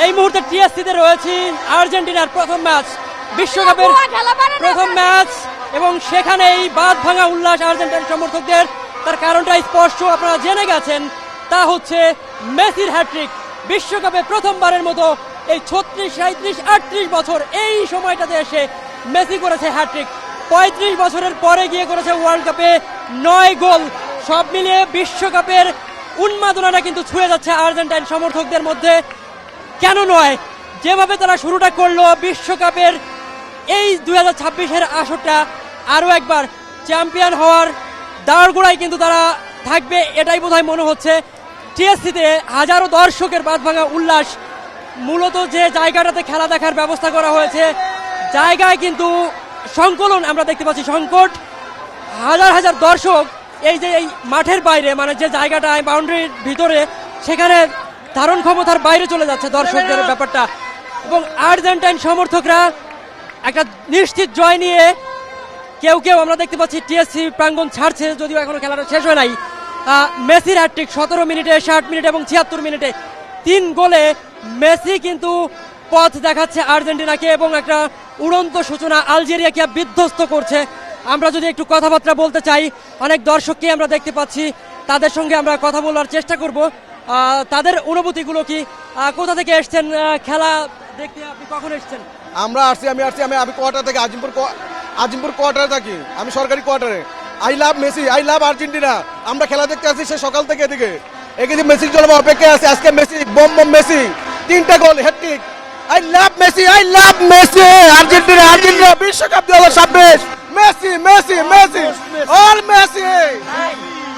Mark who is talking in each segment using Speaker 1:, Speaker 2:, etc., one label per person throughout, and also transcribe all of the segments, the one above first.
Speaker 1: এই মুহূর্তে টিএসসিতে রয়েছে আর্জেন্টিনার প্রথম ম্যাচ, বিশ্বকাপের প্রথম ম্যাচ, এবং সেখানেই বাঁধ ভাঙা উল্লাস আর্জেন্টিনার সমর্থকদের। তার কারণটা স্পষ্ট, আপনারা জেনে গেছেন, তা হচ্ছে মেসির হ্যাট্রিক। বিশ্বকাপে প্রথমবারের মতো এই 36, 37, 38 বছর এই সময়টাতে এসে মেসি করেছে হ্যাট্রিক। 35 বছরের পরে গিয়ে করেছে ওয়ার্ল্ড কাপে 9 গোল। সব মিলিয়ে বিশ্বকাপের উন্মাদনাটা কিন্তু ছুঁয়ে যাচ্ছে আর্জেন্টাইন সমর্থকদের মধ্যে। কেন নয়, যেভাবে তারা শুরুটা করলো বিশ্বকাপের এই 2026-এর আসরটা আরও একবার চ্যাম্পিয়ন হওয়ার দাঁড়গোড়ায় কিন্তু তারা থাকবে, এটাই বোধহয় মনে হচ্ছে। টিএসসিতে হাজারো দর্শকের বাঁধভাঙা উল্লাস। মূলত যে জায়গাটাতে খেলা দেখার ব্যবস্থা করা হয়েছে, জায়গায় কিন্তু সংকলন আমরা দেখতে পাচ্ছি, সংকট। হাজার হাজার দর্শক এই যে এই মাঠের বাইরে, মানে যে জায়গাটায় বাউন্ডারির ভিতরে, সেখানে ধারণ ক্ষমতার বাইরে চলে যাচ্ছে দর্শকদের ব্যাপারটা। এবং আর্জেন্টাইন সমর্থকরা একটা নিশ্চিত জয় নিয়ে কেউ কেউ আমরা দেখতে পাচ্ছি টিএসসি প্রাঙ্গণ ছাড়ছে, যদিও এখনো খেলাটা শেষ হয় নাই। মেসির হ্যাট্রিক 17 মিনিটে, 60 মিনিটে এবং 76 মিনিটে 3 গোলে মেসি কিন্তু পথ দেখাচ্ছে আর্জেন্টিনাকে, এবং একটা উড়ন্ত সূচনা আলজেরিয়াকে বিধ্বস্ত করছে। আমরা যদি একটু কথাবার্তা বলতে চাই, অনেক দর্শককে আমরা দেখতে পাচ্ছি, তাদের সঙ্গে আমরা কথা বলার চেষ্টা করব। তাদের অনুভূতিগুলো কি, কোথা থেকে এসছেন খেলা দেখতে, আপনি কখন এসছেন?
Speaker 2: আমি কোয়ার্টার থেকে, আজিমপুর কোয়ার্টারে থাকি, আমি সরকারি কোয়ার্টারে। I love Messi, I love Argentina. আমরা খেলা দেখতে আসি সে সকাল থেকে এদিকে মেসির জন্য অপেক্ষায় আছে। আজকে মেসি বম মেসি 3টা goal, hat trick. I love Messi, I love Messi. Argentina বিশ্বকাপ 2026, Messi Messi Messi, all Messi.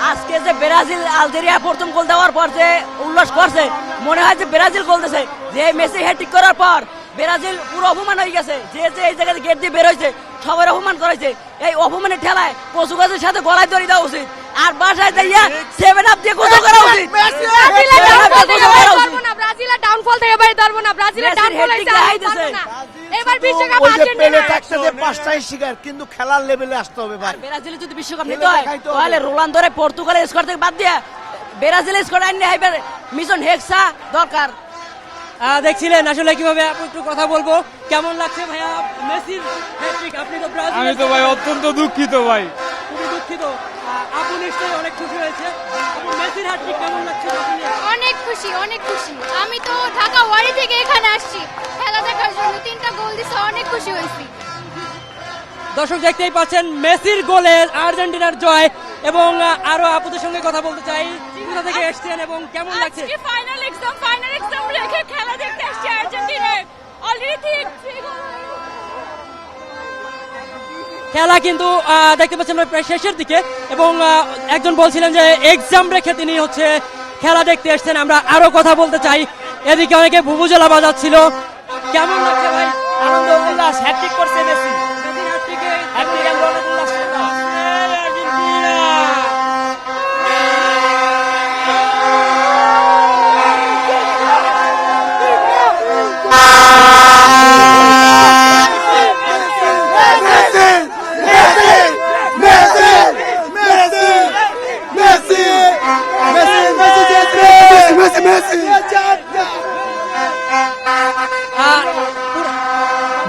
Speaker 3: আজকে যে ব্রাজিল আলজেরিয়া প্রথম গোল দেওয়ার পর যে উল্লাস করছে, মনে হয় যে ব্রাজিল গোল দিয়েছে। যে মেসি হ্যাট্রিক করার পর ব্রাজিল পুরো অপমান হয়ে গেছে। যে এই জায়গায় গেট দিয়ে বের হয়েছে, সবাই অপমান করেছে। এই অপমানের ঠেলায় পর্তুগালের সাথে গলায় দড়ি দেওয়া উচিত, আর বাসায় যাইয়া 7 আপ দিয়ে গোসল করা উচিত।
Speaker 4: ব্রাজিলের ডাউনফল থেকে এবারে ধরবো না, ব্রাজিলের ডাউনফল হইছে না। এবার বিশ্বকাপ আর্জেন্টিনা
Speaker 5: থাকছে যে 5টাই শিকার, কিন্তু খেলার লেভেলে আসতে হবে ভাই।
Speaker 3: ব্রাজিল যদি বিশ্বকাপ নিতে হয় তাহলে রোনালদোরে পর্তুগালের স্কোয়াড থেকে বাদ দিয়া ব্রাজিলের স্কোয়াড আনলে হাইবার মিশন হেক্সা দরকার।
Speaker 1: দেখছিলেন আসলে কিভাবে, আপনি একটু কথা বলবো, কেমন লাগছে ভাইয়া মেসির হ্যাট্রিক? আপনি তো ব্রাজিল।
Speaker 6: আমি তো ভাই অত্যন্ত দুঃখিত ভাই,
Speaker 1: খুবই দুঃখিত। আপনি নিশ্চয়ই অনেক খুশি হয়েছে। মেসির হ্যাট্রিক কেমন লাগছে?
Speaker 4: অনেক খুশি, অনেক খুশি। আমি তো ঢাকা ওয়ারি থেকে এখানে আসছি খেলা দেখার জন্য, 3টা গোল দিছে, অনেক খুশি হয়েছি।
Speaker 1: দর্শক দেখতেই পাচ্ছেন মেসির গোলে আর্জেন্টিনার জয়। এবং আরো আপুদের সঙ্গে কথা বলতে চাই, কোথা থেকে এসেছেন এবং কেমন লাগছে?
Speaker 4: আজকে ফাইনাল এক্সাম রেখে খেলা দেখতে আসছি আর্জেন্টিনার। অলরেডি 3 গোল
Speaker 1: খেলা কিন্তু দেখতে পাচ্ছেন আমরা প্রায় শেষের দিকে, এবং একজন বলছিলেন যে এক্সাম রেখে তিনি হচ্ছে খেলা দেখতে এসেছেন। আমরা আরো কথা বলতে চাই। এদিকে অনেকে ভুবুজলা বাজাচ্ছিল। কেমন লাগছে ভাই?
Speaker 3: আনন্দ উল্লাস, হ্যাট্রিক করছে মেসি।
Speaker 1: মেসির হ্যাট্রিকে
Speaker 3: হ্যাট্রিক আমরা অনেক উল্লাস করলাম।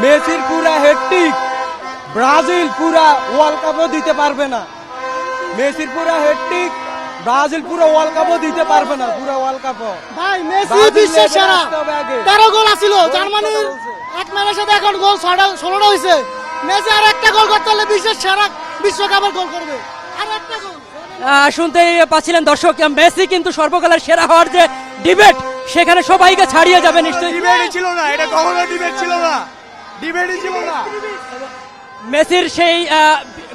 Speaker 5: মেসির পুরা হ্যাট্রিক ব্রাজিল পুরা ওয়ার্ল্ড কাপও দিতে পারবে না। মেসির পুরা হ্যাট্রিক ব্রাজিল পুরো ওয়ার্ল্ড কাপও দিতে পারবে না, পুরো ওয়ার্ল্ড কাপও।
Speaker 7: ভাই মেসি বিশ্বের সেরা, 13 গোল আছিল জার্মানির এক ম্যাচের সাথে, এখন গোল 16টা হইছে। মেসি আর একটা গোল করতে হলে বিশ্বের সেরা বিশ্বকাপের গোল করবে, আর একটা গোল।
Speaker 1: শুনতেই পাচ্ছিলেন দর্শক, মেসি কিন্তু সর্বকালের সেরা হওয়ার যে ডিবেট, সেখানে সবাইকে ছাড়িয়ে যাবে নিশ্চয়ই।
Speaker 5: ডিবেটই ছিল না, এটা কখনো ডিবেট ছিল না, ডিবেটই ছিল না।
Speaker 1: মেসির সেই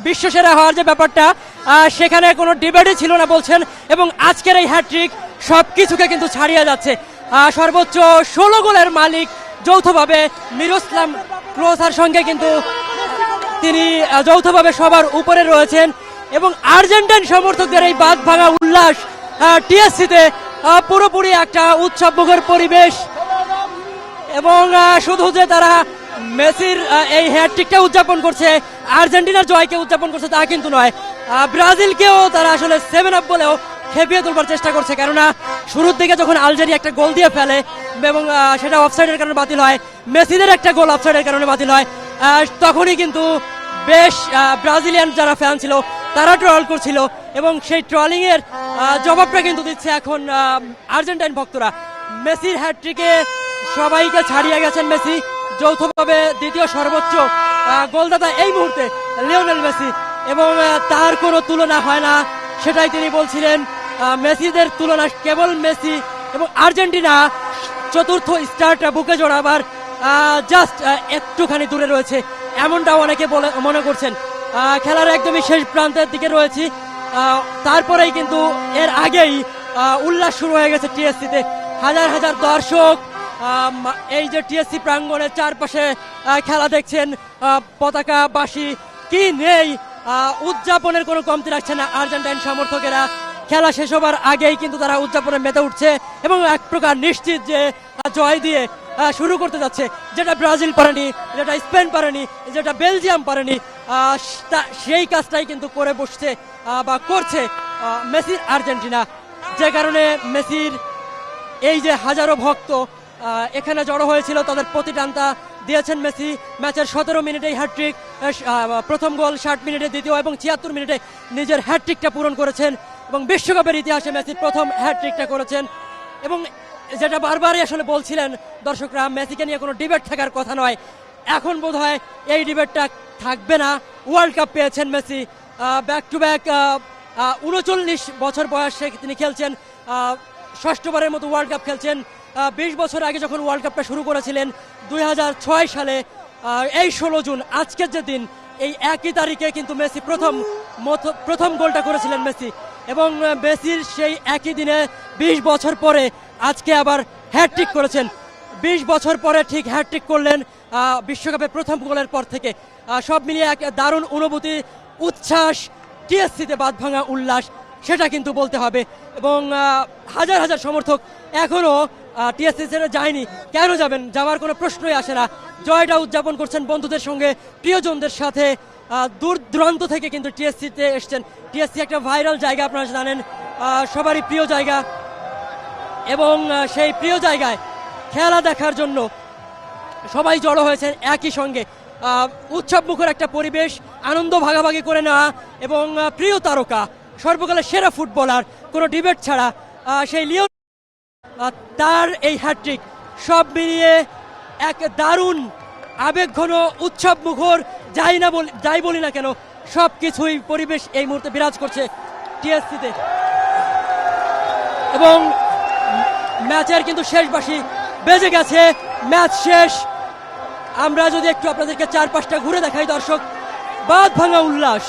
Speaker 1: বিশ্বসেরা হওয়ার যে ব্যাপারটা, সেখানে কোনো ডিবেটই ছিল না বলছেন। এবং আজকের এই হ্যাট্রিক সবকিছুকে কিন্তু ছাড়িয়ে যাচ্ছে। সর্বোচ্চ 16 গোলের মালিক যৌথভাবে মিরোস্লাভ ক্লোসার সঙ্গে কিন্তু তিনি যৌথভাবে সবার উপরে রয়েছেন। এবং আর্জেন্টাইন সমর্থকদের এই বাঁধ ভাঙা উল্লাস টিএসসিতে পুরোপুরি একটা উৎসবমুখর পরিবেশ। এবং শুধু যে তারা মেসির এই হ্যাট্রিকটা উদযাপন করছে, আর্জেন্টিনার জয়কে উদযাপন করছে তা কিন্তু নয়, ব্রাজিলকেও তারা আসলে 7 আপ বলেও খেপিয়ে তোলবার চেষ্টা করছে। কেননা শুরুর দিকে যখন আলজেরিয়া একটা গোল দিয়ে ফেলে, এবং সেটা অফসাইডের কারণে বাতিল হয়। মেসিদের একটা গোল অফসাইডের কারণে বাতিল হয়। তখনই কিন্তু বেশ ব্রাজিলিয়ান যারা ফ্যান ছিল তারা ট্রল করছিল এবং সেই ট্রলিং এর জবাবটা কিন্তু দিচ্ছে এখন আর্জেন্টাইন ভক্তরা। মেসির হ্যাটট্রিকে সবাইকে ছাড়িয়ে গেছেন মেসি, যৌথভাবে দ্বিতীয় সর্বোচ্চ গোলদাতা এই মুহূর্তে লিওনেল মেসি, এবং তার কোনো তুলনা হয় না, সেটাই তিনি বলছিলেন। মেসিদের তুলনা কেবল মেসি এবং আর্জেন্টিনা চতুর্থ স্টারটা বুকে জড়াবার জাস্ট একটুখানি দূরে রয়েছে, এমনটা অনেকে মনে করছেন। খেলার একদমই শেষ প্রান্তের দিকে রয়েছি, তারপরেই কিন্তু এর আগেই উল্লাস শুরু হয়ে গেছে টিএসসিতে। হাজার হাজার দর্শক এই যে টিএসসি প্রাঙ্গণের চারপাশে খেলা দেখছেন, পতাকা বাসি কি নেই, উদযাপনের কোনো কমতি রাখছে না আর্জেন্টাইন সমর্থকেরা। খেলা শেষ হবার আগেই কিন্তু তারা উদযাপনে মেতে উঠছে এবং এক প্রকার নিশ্চিত যে জয় দিয়ে শুরু করতে যাচ্ছে, যেটা ব্রাজিল পারেনি, যেটা স্পেন পারেনি, যেটা বেলজিয়াম পারেনি, সেই কাজটাই কিন্তু করে বসছে বা করছে মেসির আর্জেন্টিনা। যে কারণে মেসির এই যে হাজারো ভক্ত এখানে জড়ো হয়েছিল তাদের প্রতি টানতা দিয়েছেন মেসি। ম্যাচের 17 মিনিটেই হ্যাটট্রিক, প্রথম গোল 60 মিনিটে, দ্বিতীয় এবং 76 মিনিটে নিজের হ্যাটট্রিকটা পূরণ করেছেন এবং বিশ্বকাপের ইতিহাসে মেসি প্রথম হ্যাটট্রিকটা করেছেন। এবং যেটা বারবারই আসলে বলছিলেন দর্শকরা, মেসিকে নিয়ে কোনো ডিবেট থাকার কথা নয়, এখন বোধহয় এই ডিবেটটা থাকবে না। ওয়ার্ল্ড কাপ পেয়েছেন মেসি, ব্যাক টু ব্যাক 39 বছর বয়সে তিনি খেলছেন, ষষ্ঠবারের মতো ওয়ার্ল্ড কাপ খেলছেন। 20 বছর আগে যখন ওয়ার্ল্ড কাপটা শুরু করেছিলেন 2006 সালে এই 16 জুন, আজকের যে দিন, এই একই তারিখে কিন্তু মেসি প্রথম গোলটা করেছিলেন মেসি, এবং মেসির সেই একই দিনে 20 বছর পরে আজকে আবার হ্যাটট্রিক করেছেন। 20 বছর পরে ঠিক হ্যাটট্রিক করলেন বিশ্বকাপে প্রথম গোলের পর থেকে। সব মিলিয়ে এক দারুণ অনুভূতি, উচ্ছ্বাস, টিএসসিতে বাঁধ ভাঙা উল্লাস, সেটা কিন্তু বলতে হবে। এবং হাজার হাজার সমর্থক এখনও টিএসসি ছেড়ে যায়নি। কেন যাবেন? যাওয়ার কোনো প্রশ্নই আসে না। জয়টা উদযাপন করছেন বন্ধুদের সঙ্গে, প্রিয়জনদের সাথে। দূর দূরান্ত থেকে কিন্তু টিএসসিতে এসছেন। টিএসসি একটা ভাইরাল জায়গা, আপনারা জানেন, সবারই প্রিয় জায়গা, এবং সেই প্রিয় জায়গায় খেলা দেখার জন্য সবাই জড়ো হয়েছেন একই সঙ্গে। উৎসব মুখর একটা পরিবেশ, আনন্দ ভাগাভাগি করে নেওয়া, এবং প্রিয় তারকা, সর্বকালের সেরা ফুটবলার, কোনো ডিবেট ছাড়া সেই লিও তার এই হ্যাটট্রিক, সব মিলিয়ে এক দারুণ আবেগঘন উৎসব মুখর, যাই বলি না কেন, সব কিছুই পরিবেশ এই মুহূর্তে বিরাজ করছে টিএসসিতে। এবং ম্যাচের কিন্তু শেষ বাঁশি বেজে গেছে, ম্যাচ শেষ। আমরা যদি একটু আপনাদেরকে চারপাশটা ঘুরে দেখাই দর্শক, বাঁধ ভাঙা উল্লাস,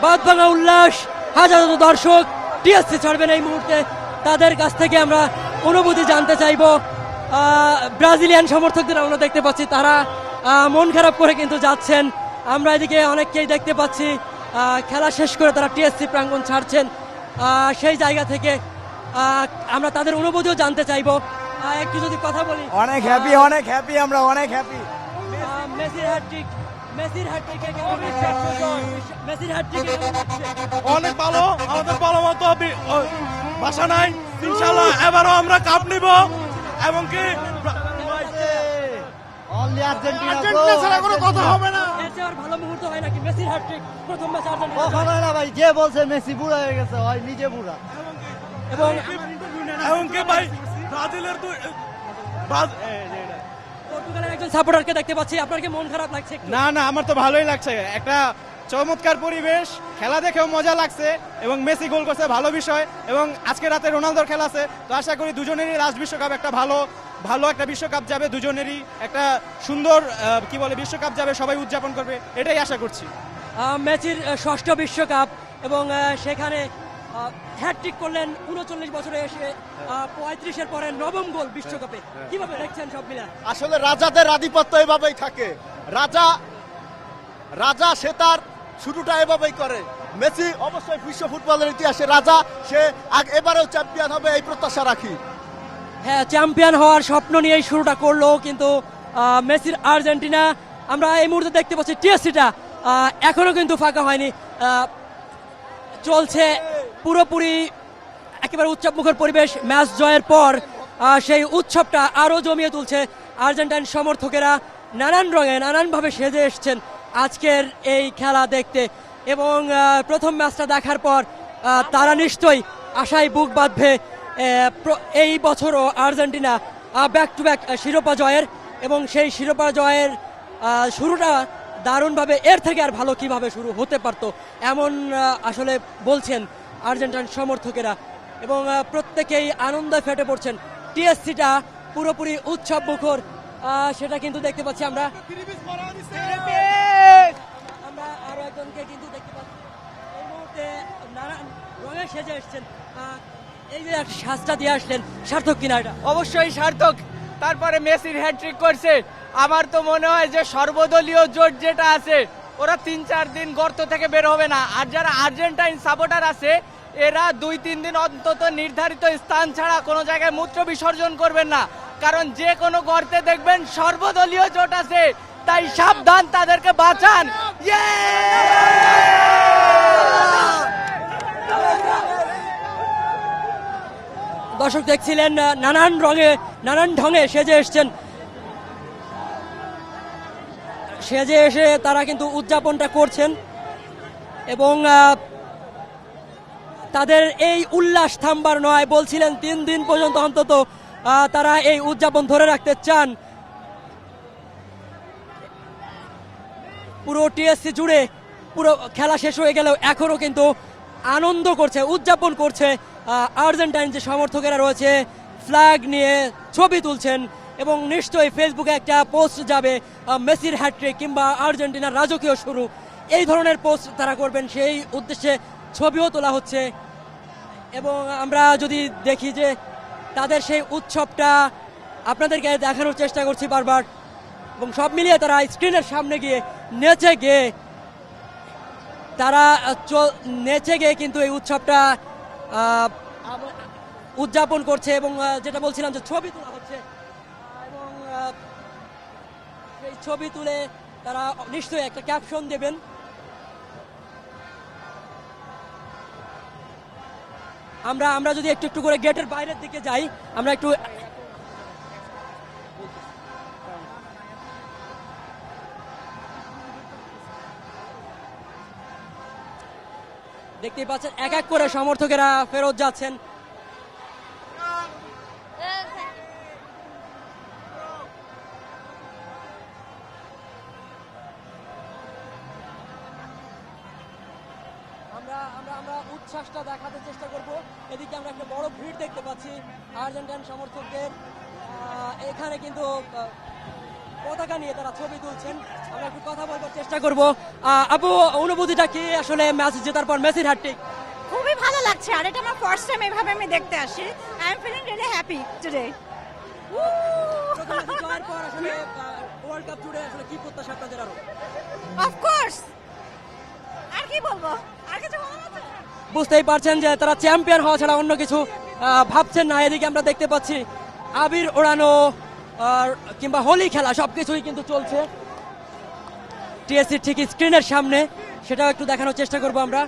Speaker 1: বাঁধ ভাঙা উল্লাস, হাজার হাজার দর্শক টিএসসি ছাড়বেন এই মুহূর্তে। তাদের কাছ থেকে আমরা অনুভূতি জানতে চাইব। ব্রাজিলিয়ান সমর্থকদের আমরা দেখতে পাচ্ছি, তারা মন খারাপ করে কিন্তু যাচ্ছেন। আমরা এদিকে অনেককেই দেখতে পাচ্ছি খেলা শেষ করে তারা টিএসসি প্রাঙ্গণ ছাড়ছেন। সেই জায়গা থেকে আমরা তাদের অনুভূতিও জানতে চাইব। একটু যদি কথা বলি,
Speaker 5: অনেক হ্যাপি, আমরা অনেক হ্যাপি।
Speaker 1: মেসির হ্যাটট্রিক, মেসির হ্যাটট্রিকে কেমন লাগছে? মেসির হ্যাটট্রিকে কেমন লাগছে?
Speaker 5: অনেক ভালো, আমাদের ভালো মতো ভাষা নাই। ইনশাআল্লাহ এবারও আমরা কাপ নিব, এবং কি আর্জেন্টিনা ছাড়া কোনো কথা হবে না।
Speaker 1: এর চেয়ে আর ভালো মুহূর্ত হয় নাকি? মেসির হ্যাটট্রিক, প্রথম ম্যাচ আর্জেন্টিনা।
Speaker 7: কখনো না ভাই, যে বলছে মেসি বুড়া হয়ে গেছে, হয় নিজে বুড়া।
Speaker 1: এবং
Speaker 5: এমনকি ভাই ব্রাজিলের
Speaker 1: পর্তুগালের একজন সাপোর্টারকে দেখতে পাচ্ছি, আপনার কি মন খারাপ লাগছে?
Speaker 5: না, আমার তো ভালোই লাগছে। একটা চমৎকার পরিবেশ, খেলা দেখেও মজা লাগছে, এবং মেসি গোল করছে, ভালো বিষয়। এবং আজকে রাতে রোনালদোর খেলা আছে, তো আশা করি দুজনেরই লাস্ট বিশ্বকাপ একটা ভালো একটা বিশ্বকাপ যাবে, দুজনেরই একটা সুন্দর বিশ্বকাপ যাবে, সবাই উদযাপন করবে, এটাই আশা করছি।
Speaker 1: মেসির ষষ্ঠ বিশ্বকাপ, এবং সেখানে হ্যাটট্রিক করলেন 39 বছরে এসে, 35-এর পরে নবম গোল বিশ্বকাপে। কিভাবে দেখছেন সব মিলে?
Speaker 8: আসলে রাজাদের আধিপত্য এভাবেই থাকে। রাজা সে তার শুরুটা এভাবেই করে। মেসি অবশ্যই বিশ্ব ফুটবলের ইতিহাসে রাজা, সে এবারেও চ্যাম্পিয়ন হবে এই প্রত্যাশা রাখি।
Speaker 1: হ্যাঁ, চ্যাম্পিয়ন হওয়ার স্বপ্ন নিয়েই শুরুটা করলো কিন্তু মেসির আর্জেন্টিনা। আমরা এই মুহূর্তে দেখতে পাচ্ছি টিএসসিটা এখনো কিন্তু ফাঁকা হয়নি, চলছে পুরোপুরি একেবারে উৎসবমুখর পরিবেশ। ম্যাচ জয়ের পর সেই উৎসবটা আরও জমিয়ে তুলছে আর্জেন্টাইন সমর্থকেরা নানান রঙে নানানভাবে সেজে এসছেন আজকের এই খেলা দেখতে এবং প্রথম ম্যাচটা দেখার পর তারা নিশ্চয়ই আশায় বুক বাঁধবে এই বছরও আর্জেন্টিনা ব্যাক টু ব্যাক শিরোপা জয়ের এবং সেই শিরোপা জয়ের শুরুটা দারুণভাবে এর থেকে আর ভালো কিভাবে শুরু হতে পারতো এমন আসলে বলছেন আর্জেন্টাইন সমর্থকেরা এবং প্রত্যেকেই আনন্দে ফেটে পড়ছেন। টিএসসিটা পুরোপুরি উৎসব মুখর সেটা কিন্তু দেখতে পাচ্ছি আমরা আরো একজনকে কিন্তু দেখতে পাচ্ছি এই মুহূর্তে নানান রঙে সেজে এসছেন। এই যে সাজটা দিয়ে আসলেন সার্থক কিনা এটা?
Speaker 6: অবশ্যই সার্থক। তারপরে মেসির হ্যাট্রিক করছে। আমার তো মনে হয় যে সর্বদলীয় জোট যেটা আছে ওরা 3-4 দিন গর্ত থেকে বের হবে না। আর যারা আর্জেন্টাইন সাপোর্টার আছে এরা 2-3 দিন অন্তত নির্ধারিত স্থান ছাড়া কোনো জায়গায় মূত্র বিসর্জন করবেন না, কারণ যে কোনো গর্তে দেখবেন সর্বদলীয় জোট আছে, তাই সাবধান, তাদেরকে বাঁচান।
Speaker 1: দর্শক দেখছিলেন নানান রঙে নানান ঢঙে সেজে এসছেন, সেজে এসে তারা কিন্তু উদযাপনটা করছেন এবং তাদের এই উল্লাস থামবার নয়, বলছিলেন 3 দিন পর্যন্ত অন্তত তারা এই উদযাপন ধরে রাখতে চান। পুরো টিএসসি জুড়ে পুরো খেলা শেষ হয়ে গেলেও এখনো কিন্তু আনন্দ করছে, উদযাপন করছে আর্জেন্টাইন যে সমর্থকেরা রয়েছে, ফ্ল্যাগ নিয়ে ছবি তুলছেন এবং নিশ্চয়ই ফেসবুকে একটা পোস্ট যাবে মেসির হ্যাট্রিক কিংবা আর্জেন্টিনার রাজকীয় শুরু, এই ধরনের পোস্ট তারা করবেন, সেই উদ্দেশ্যে ছবিও তোলা হচ্ছে। এবং আমরা যদি দেখি যে তাদের সেই উৎসবটা আপনাদেরকে দেখানোর চেষ্টা করছি বারবার, এবং সব মিলিয়ে তারা স্ক্রিনের সামনে গিয়ে নেচে গিয়ে তারা নেচে গিয়ে কিন্তু এই উৎসবটা উদযাপন করছে এবং যেটা বলছিলাম যে ছবি তোলা হচ্ছে এবং সেই ছবি তুলে তারা নিশ্চয়ই একটা ক্যাপশন দেবেন। আমরা যদি একটু একটু করে গেটের বাইরের দিকে যাই, আমরা একটু দেখতেই পাচ্ছেন এক এক করে সমর্থকেরা ফেরত যাচ্ছেন। আমরা উচ্ছ্বাসটা দেখাতে চেষ্টা করব। এদিকে আমরা একটা বড় ভিড় দেখতে পাচ্ছি আর্জেন্টাইন সমর্থকদের, এখানে কিন্তু পতাকা নিয়ে তারা ছবি তুলছেন। আমরা একটু কথা বলবার চেষ্টা করব। আপু, অনুভূতিটা কি আসলে ম্যাচ জেতার পর মেসির হ্যাট্রিক?
Speaker 9: খুবই ভালো লাগছে, আর এটা আমার ফার্স্ট টাইম এভাবে আমি দেখতে আসি। I am feeling really happy today.
Speaker 1: জয়ের পর আসলে ওয়ার্ল্ড কাপ জুড়ে আসলে কি প্রত্যাশা আপনাদের আরো?
Speaker 9: অফ কোর্স, আর কি বলবো, আর কিছু বলার আছে?
Speaker 1: বুঝতেই পারছেন যে তারা চ্যাম্পিয়ন হওয়া ছাড়া অন্য কিছু ভাবছেন না। এদিকে আমরা দেখতে পাচ্ছি আবির ওড়ানো কিংবা হোলি খেলা সবকিছুই কিন্তু চলছে টিএসসির ঠিক স্ক্রিনের সামনে, সেটাও একটু দেখানোর চেষ্টা করব আমরা।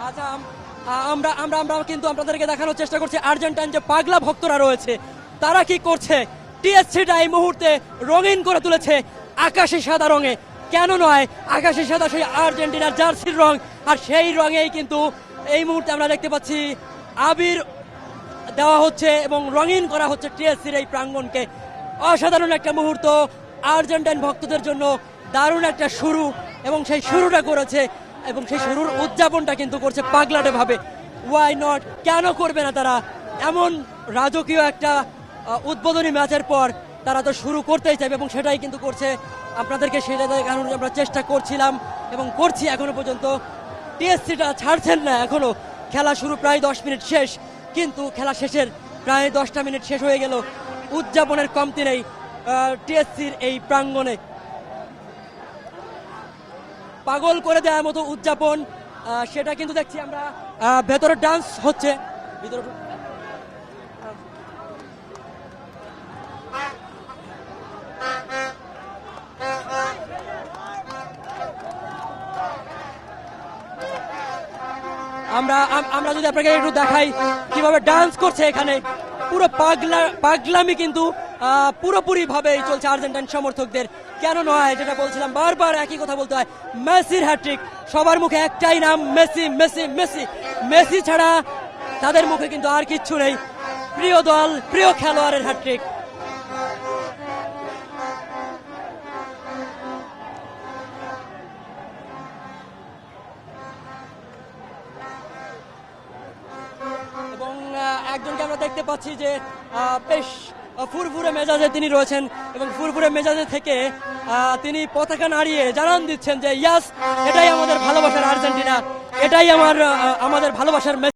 Speaker 1: আচ্ছা, আমরা আমরা আমরা কিন্তু আপনাদেরকে দেখানোর চেষ্টা করছি আর্জেন্টাইন যে পাগলা ভক্তরা রয়েছে তারা কি করছে। টিএসসিটা এই মুহূর্তে রঙিন করে তুলেছে আকাশি সাদা রঙে, কেন নয়, আকাশি সাদা সেই আর্জেন্টিনার জার্সির রং, আর সেই রঙেই কিন্তু এই মুহূর্তে আমরা দেখতে পাচ্ছি আবির দেওয়া হচ্ছে এবং রঙিন করা হচ্ছে টিএসসির এই প্রাঙ্গণকে। অসাধারণ একটা মুহূর্ত আর্জেন্টাইন ভক্তদের জন্য, দারুণ একটা শুরু, এবং সেই শুরুটা করেছে এবং সেই শুরুর উদযাপনটা কিন্তু করছে পাগলাটে ভাবে। ওয়াই নট, কেন করবে না তারা? এমন রাজকীয় একটা উদ্বোধনী ম্যাচের পর তারা তো শুরু করতেই চাইবে এবং সেটাই কিন্তু করছে। আপনাদেরকে সেটা দেখানোর আমরা চেষ্টা করছিলাম এবং করছি এখনো পর্যন্ত। টিএসসিটা ছাড়ছেন না এখনো, খেলা শুরু প্রায় 10 মিনিট শেষ, কিন্তু খেলা শেষের প্রায় 10টা মিনিট শেষ হয়ে গেল, উদযাপনের কমতি নেই টিএসসির এই প্রাঙ্গণে। পাগল করে দেওয়ার মতো উদযাপন, সেটা কিন্তু দেখছি আমরা। ভেতরে ডান্স হচ্ছে, ভিতরে আমরা যদি আপনাকে একটু দেখাই কিভাবে ডান্স করছে এখানে, পুরো পাগলামি কিন্তু পুরোপুরি ভাবেই চলছে আর্জেন্টাইন সমর্থকদের। কেন নয়, যেটা বলছিলাম, বারবার একই কথা বলতে হয়, মেসির হ্যাট্রিক। সবার মুখে একটাই নাম, মেসি মেসি মেসি। মেসি ছাড়া তাদের মুখে কিন্তু আর কিচ্ছু নেই। প্রিয় দল, প্রিয় খেলোয়াড়ের হ্যাট্রিক। এবং একজনকে আমরা দেখতে পাচ্ছি যে বেশ ফুরফুরে মেজাজে তিনি রয়েছেন, এবং ফুরফুরে মেজাজে থেকে তিনি পতাকা নাড়িয়ে জানান দিচ্ছেন যে ইয়াস, এটাই আমাদের ভালোবাসার আর্জেন্টিনা, এটাই আমাদের ভালোবাসার মেসি।